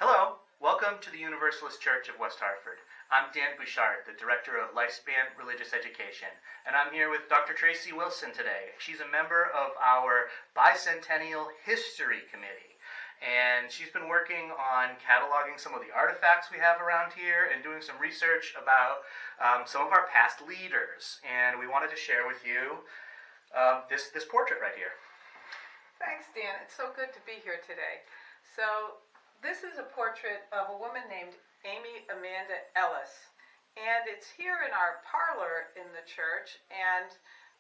Hello, welcome to the Universalist Church of West Hartford. I'm Dan Bouchard, the Director of Lifespan Religious Education, and I'm here with Dr. Tracey Wilson today. She's a member of our Bicentennial History Committee, and she's been working on cataloging some of the artifacts we have around here and doing some research about some of our past leaders, and we wanted to share with you this portrait right here. Thanks, Dan. It's so good to be here today. So this is a portrait of a woman named Amy Amanda Ellis, and it's here in our parlor in the church, and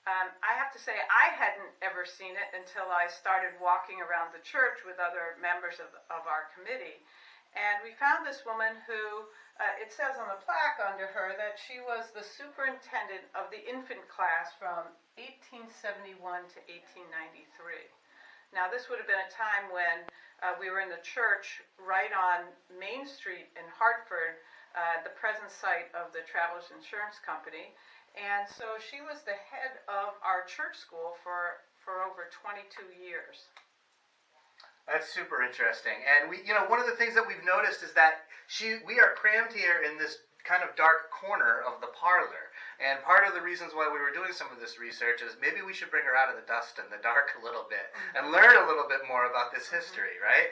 I have to say I hadn't ever seen it until I started walking around the church with other members of our committee, and we found this woman who, it says on the plaque under her that she was the superintendent of the infant class from 1871 to 1893. Now, this would have been a time when we were in the church right on Main Street in Hartford, the present site of the Travelers Insurance Company. And so she was the head of our church school for over 22 years. That's super interesting. And one of the things that we've noticed is that we are crammed here in this kind of dark corner of the parlor. And part of the reasons why we were doing some of this research is maybe we should bring her out of the dust and the dark a little bit and learn a little bit more about this history, right?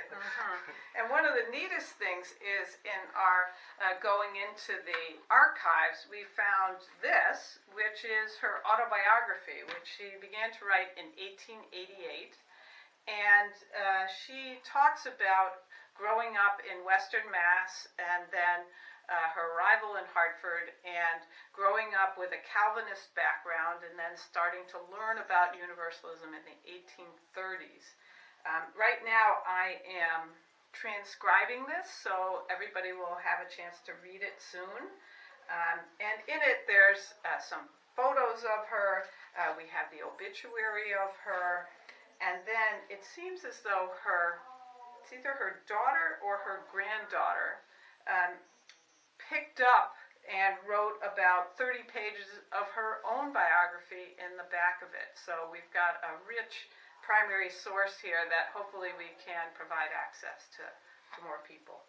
And one of the neatest things is in our going into the archives, we found this, which is her autobiography, which she began to write in 1888. And she talks about growing up in Western Mass and then her arrival in Hartford and growing up with a Calvinist background and then starting to learn about Universalism in the 1830s. Right now I am transcribing this, so everybody will have a chance to read it soon. And in it there's some photos of her, we have the obituary of her, and then it seems as though it's either her daughter or her granddaughter picked up and wrote about 30 pages of her own biography in the back of it. So we've got a rich primary source here that hopefully we can provide access to more people.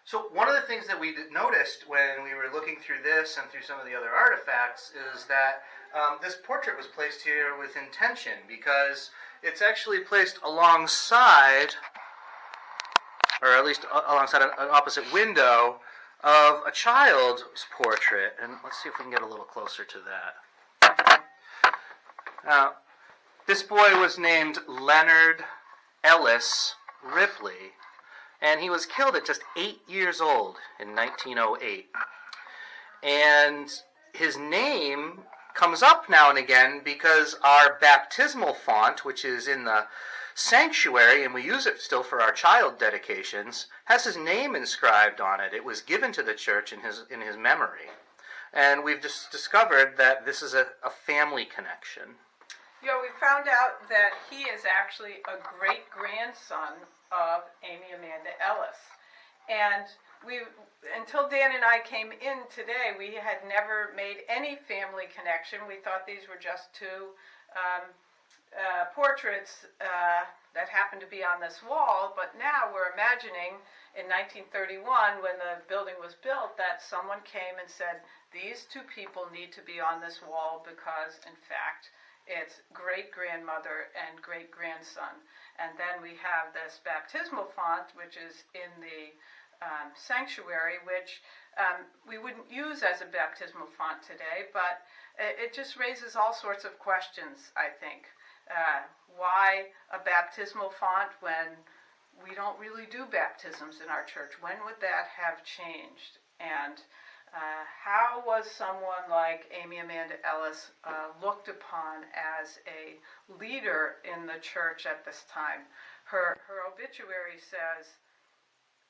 So one of the things that we noticed when we were looking through this and through some of the other artifacts is that this portrait was placed here with intention, because it's actually placed alongside, or at least alongside an opposite window of a child's portrait. And let's see if we can get a little closer to that. Now, this boy was named Leonard Ellis Ripley, and he was killed at just 8 years old in 1908. And his name comes up now and again because our baptismal font, which is in the sanctuary, and we use it still for our child dedications, has his name inscribed on it. It was given to the church in his memory. And we've just discovered that this is a family connection. We found out that he is actually a great-grandson of Amy Amanda Ellis. And until Dan and I came in today, we had never made any family connection. We thought these were just two portraits that happened to be on this wall, but now we're imagining in 1931, when the building was built, that someone came and said, these two people need to be on this wall because, in fact, it's great-grandmother and great-grandson. And then we have this baptismal font, which is in the sanctuary, which we wouldn't use as a baptismal font today, but it just raises all sorts of questions, I think. Why a baptismal font when we don't really do baptisms in our church? When would that have changed? And how was someone like Amy Amanda Ellis looked upon as a leader in the church at this time? Her obituary says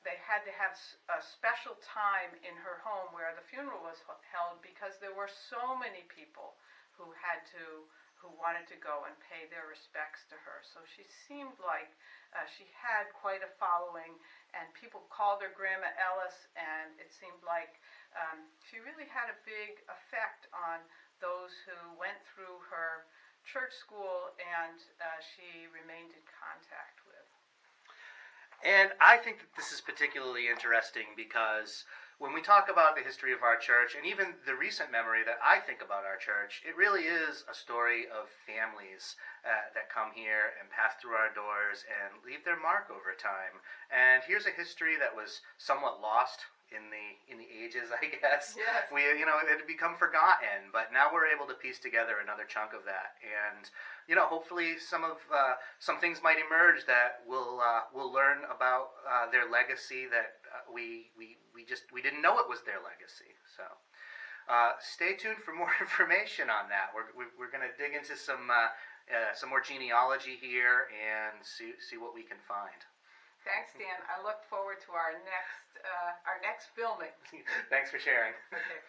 they had to have a special time in her home where the funeral was held because there were so many people who wanted to go and pay their respects to her. So she seemed like she had quite a following, and people called her Grandma Ellis, and it seemed like she really had a big effect on those who went through her church school and she remained in contact with. And I think that this is particularly interesting because when we talk about the history of our church, and even the recent memory that I think about our church, it really is a story of families that come here and pass through our doors and leave their mark over time. And here's a history that was somewhat lost in the ages, I guess. Yes. It had become forgotten, but now we're able to piece together another chunk of that, and hopefully some things might emerge that we'll learn about their legacy that we didn't know it was their legacy. So stay tuned for more information on that. We're going to dig into some more genealogy here and see what we can find. Thanks, Dan. I look forward to our next filming. Thanks for sharing. Okay.